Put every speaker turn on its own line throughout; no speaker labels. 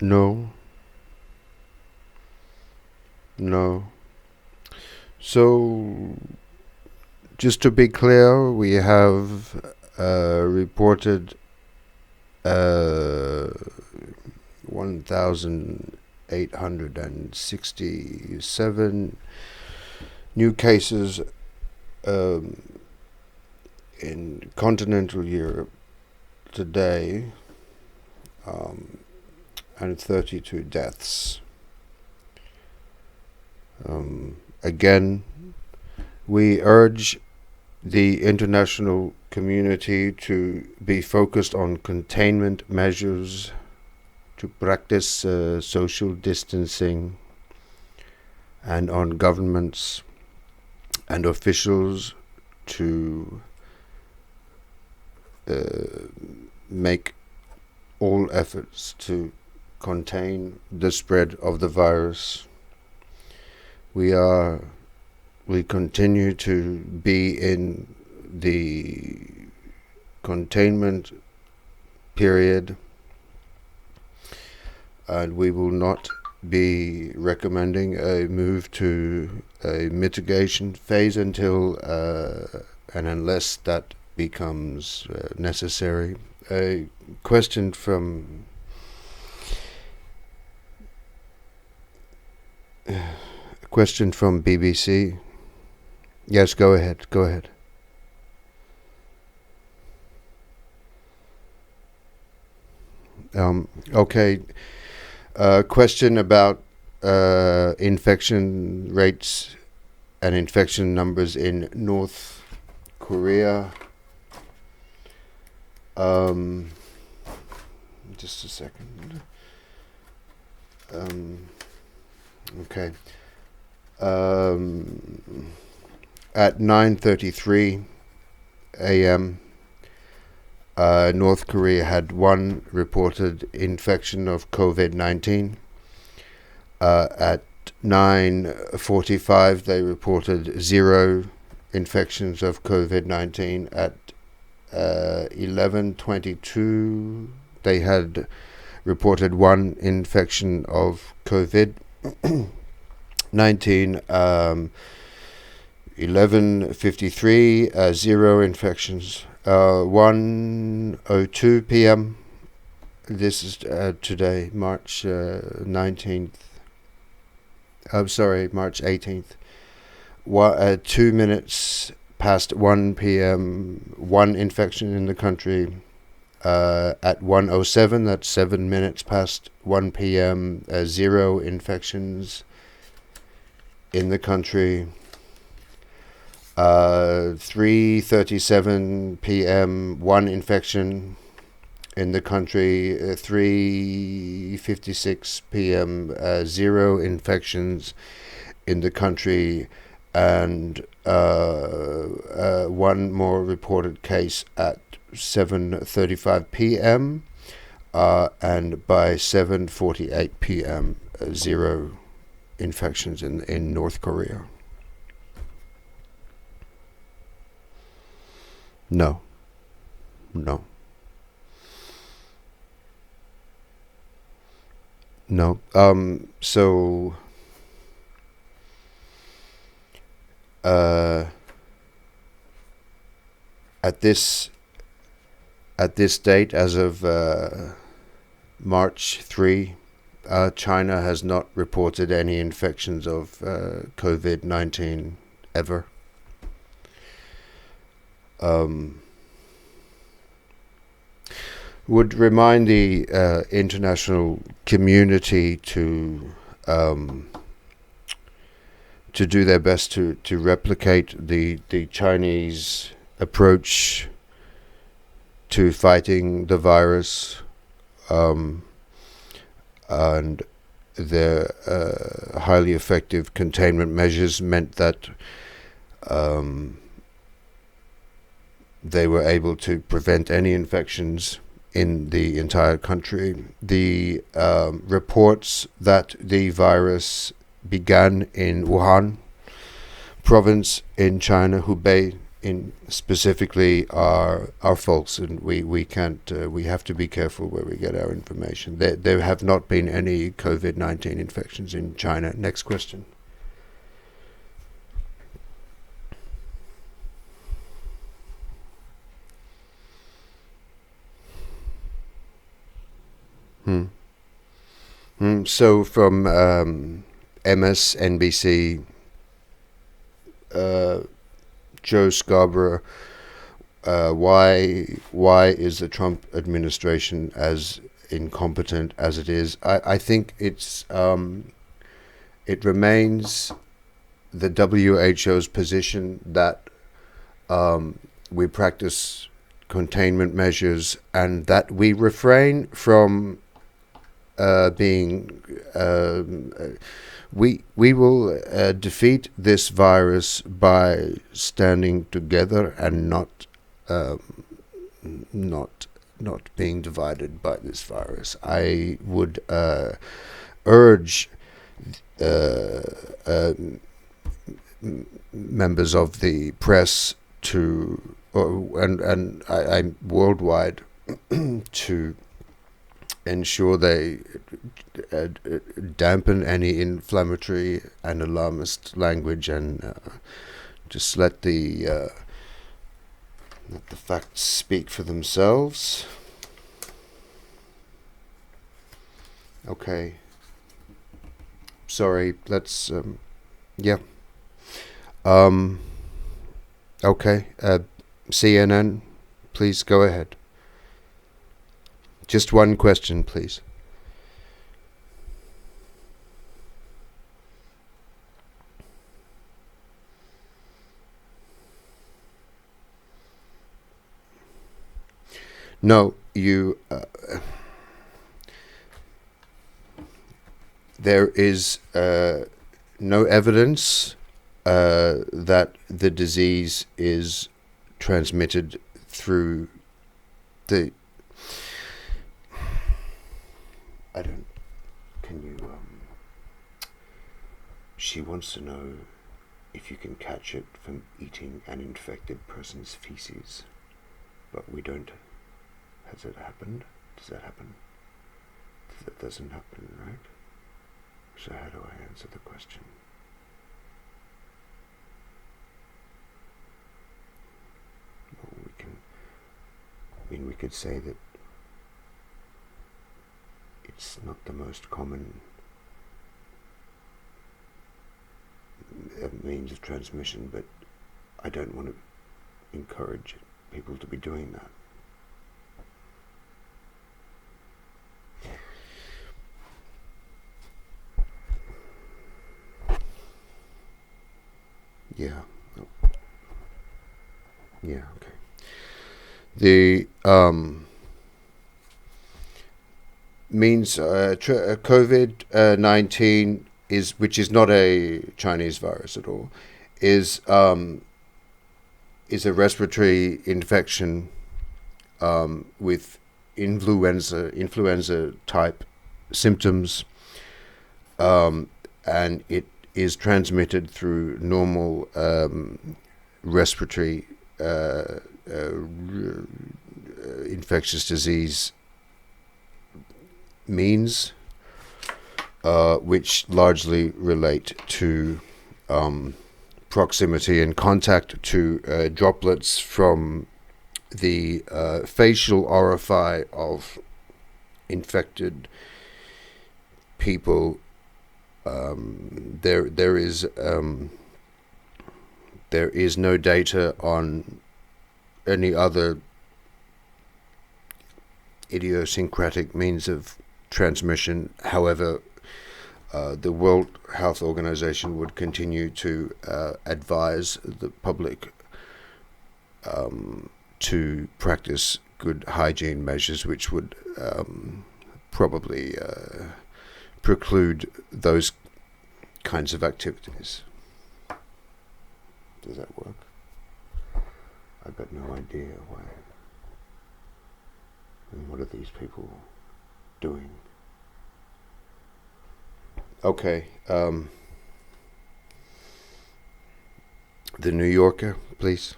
No, no. So, just to be clear, we have reported 1,867 new cases um, in continental Europe today, and 32 deaths. Again, we urge the international community to be focused on containment measures, to practice social distancing, and on governments and officials to make all efforts to contain the spread of the virus. We continue to be in the containment period, and we will not be recommending a move to a mitigation phase until and unless that becomes necessary. A question from BBC. Yes, go ahead. Go ahead. Okay. Question about infection rates and infection numbers in North Korea. Just a second. Okay. At 9:33 a.m., North Korea had one reported infection of COVID-19. At 9:45, they reported 0 infections of COVID-19. At 11:22, they had reported 1 infection of COVID-19. 11:53, 0 infections. 1:02 p.m. This is today, March 19th. I'm sorry, March 18th. 2 minutes past 1 p.m., 1 infection in the country. At 1:07, that's 7 minutes past 1 p.m., 0 infections in the country. 3:37 p.m., 1 infection in the country. 3:56 p.m., 0 infections in the country, and 1 more reported case at 7:35 p.m., and by 7:48 p.m., 0 infections in North Korea. No. No. No. So at this date, as of March 3, China has not reported any infections of COVID-19 ever. Would remind the international community to do their best to replicate the Chinese approach to fighting the virus, and their highly effective containment measures meant that they were able to prevent any infections in the entire country. The reports that the virus began in Wuhan province in China, Hubei in specifically our folks, and we can't we have to be careful where we get our information. There have not been any COVID-19 infections in China. Next question. Hmm. So from MSNBC, Joe Scarborough, why is the Trump administration as incompetent as it is? I think it remains the WHO's position that we practice containment measures and that we refrain from being we will defeat this virus by standing together and not being divided by this virus. I would urge members of the press to and I'm worldwide to ensure they dampen any inflammatory and alarmist language and just let the facts speak for themselves. Okay. Sorry. Let's. Yeah. Okay. CNN, please go ahead. Just one question, please. No, you. There is no evidence that the disease is transmitted through the. I don't. Can you? She wants to know if you can catch it from eating an infected person's feces, but we don't. Has it happened? Does that happen? That doesn't happen, right? So how do I answer the question? Well, we could say that it's not the most common means of transmission, but I don't want to encourage people to be doing that. Yeah. Yeah, okay. The means COVID-19 which is not a Chinese virus at all, is a respiratory infection with influenza type symptoms, and it is transmitted through normal respiratory infectious disease means, which largely relate to proximity and contact to droplets from the facial orifice of infected people. There is no data on any other idiosyncratic means of transmission. However, the World Health Organization would continue to advise the public to practice good hygiene measures, which would probably preclude those kinds of activities. Does that work? I've got no idea why. And what are these people doing? Okay. The New Yorker, please.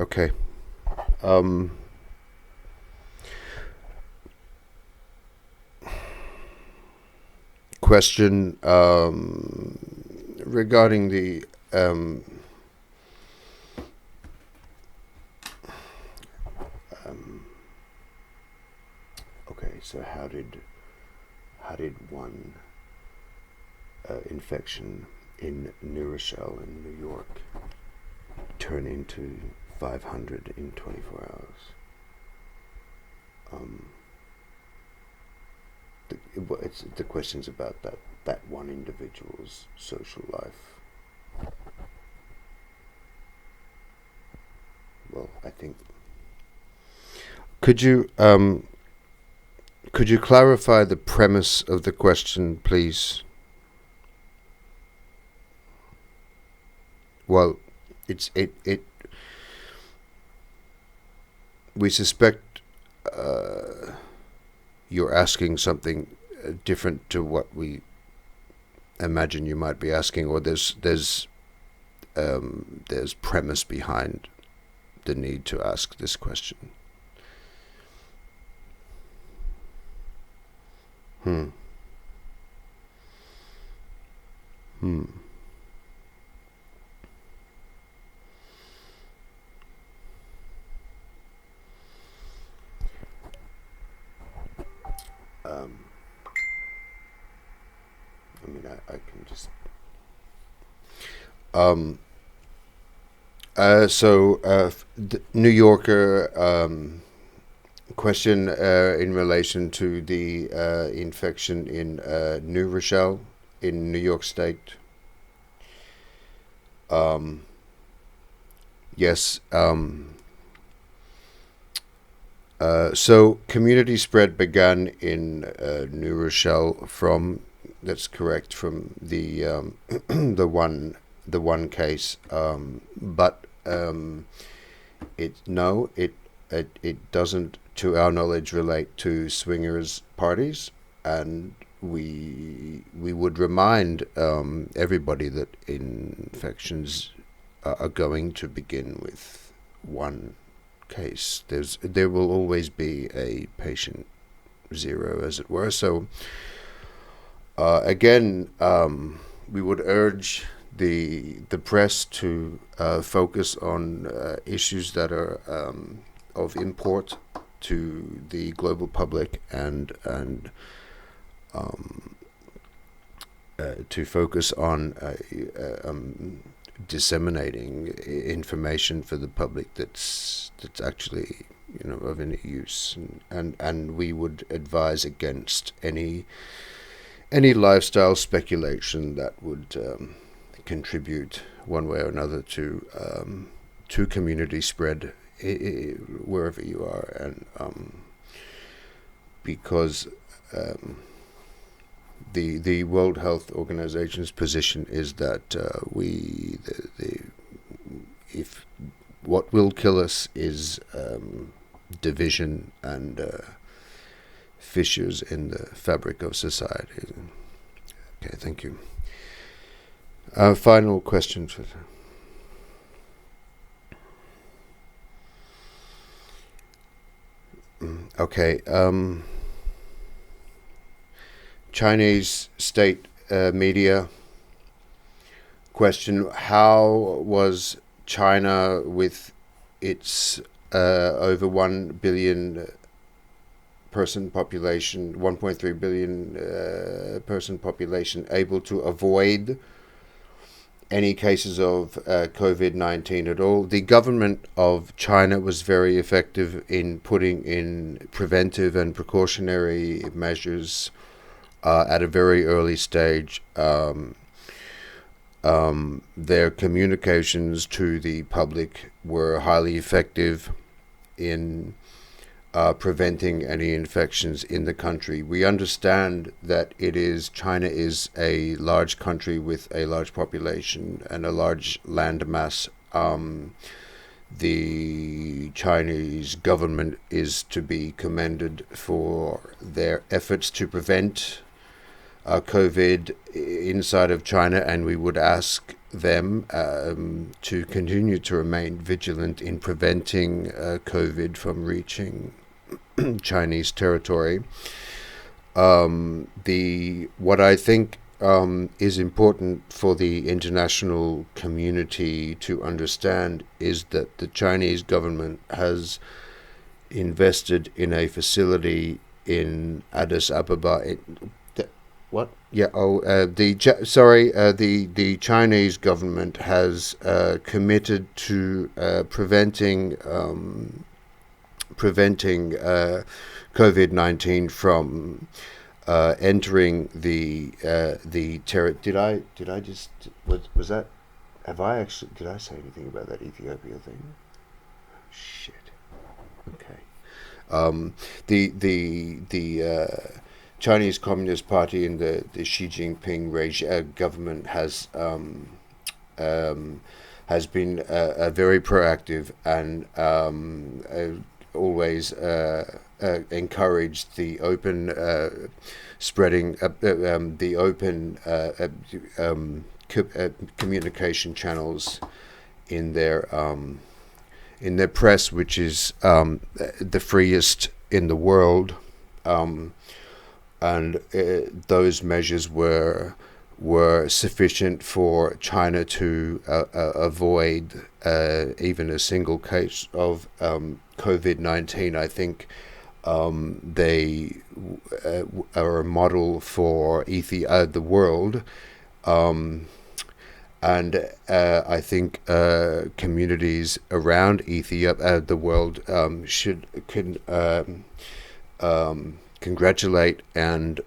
Okay. Um, question regarding the okay, so how did one infection in New Rochelle in New York turn into 500 in 24 hours? The question's about that one individual's social life. Well, I think could you clarify the premise of the question, please? Well, it we suspect you're asking something different to what we imagine you might be asking, or there's premise behind the need to ask this question. Hmm. I mean, I can just. New Yorker question in relation to the infection in New Rochelle in New York State. Yes. So community spread began in New Rochelle from, that's correct, from the the one case, but it doesn't, to our knowledge, relate to swingers parties, and we would remind everybody that infections are going to begin with one case. There will always be a patient zero, as it were. So again, we would urge the press to focus on issues that are of import to the global public, and to focus on disseminating information for the public that's actually of any use, and we would advise against any lifestyle speculation that would contribute one way or another to community spread wherever you are, and because the World Health Organization's position is that if what will kill us is division and fissures in the fabric of society. Okay, thank you. Final question. Okay. Chinese state media question: how was China, with its over 1 billion person population, 1.3 billion person population, able to avoid any cases of COVID-19 at all? The government of China was very effective in putting in preventive and precautionary measures at a very early stage. Their communications to the public were highly effective in preventing any infections in the country. We understand that China is a large country with a large population and a large land mass. The Chinese government is to be commended for their efforts to prevent COVID inside of China, and we would ask them to continue to remain vigilant in preventing COVID from reaching Chinese territory. What I think is important for the international community to understand is that the Chinese government has invested in a facility in Addis Ababa. What? Yeah. Oh, the Chinese government has committed to preventing COVID-19 from entering the Did I just was that? Have I actually? Did I say anything about that Ethiopia thing? Shit. Okay. The Chinese Communist Party and the Xi Jinping government has been very proactive and always encouraged the open spreading, the open communication channels in their press, which is the freest in the world, and those measures were sufficient for China to avoid even a single case of COVID-19. I think they are a model for the world, and I think communities around Ethiopia, the world, can congratulate and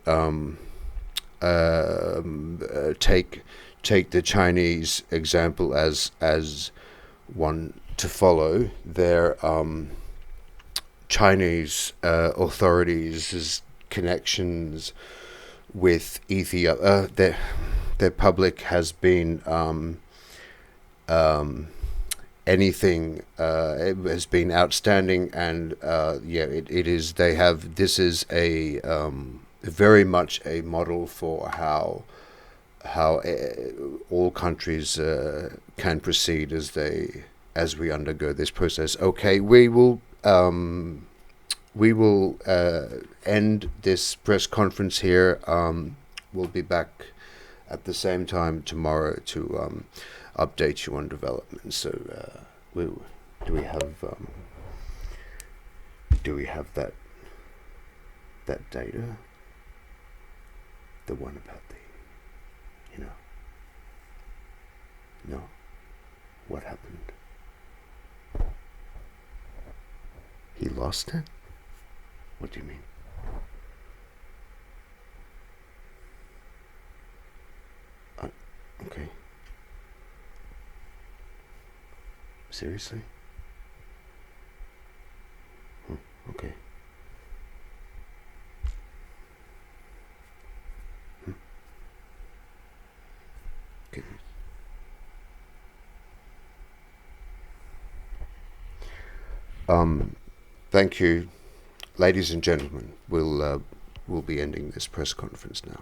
take the Chinese example as one to follow. Their Chinese authorities' connections with Ethiopia, their public has been anything. It has been outstanding, and it is. They have. This is a very much a model for how all countries can proceed as we undergo this process. Okay, we will end this press conference here. We'll be back at the same time tomorrow to update you on developments. So, do we have that data? The one about no. What happened? He lost it? What do you mean? Okay. Seriously? Okay. Okay. Thank you, ladies and gentlemen. We'll be ending this press conference now.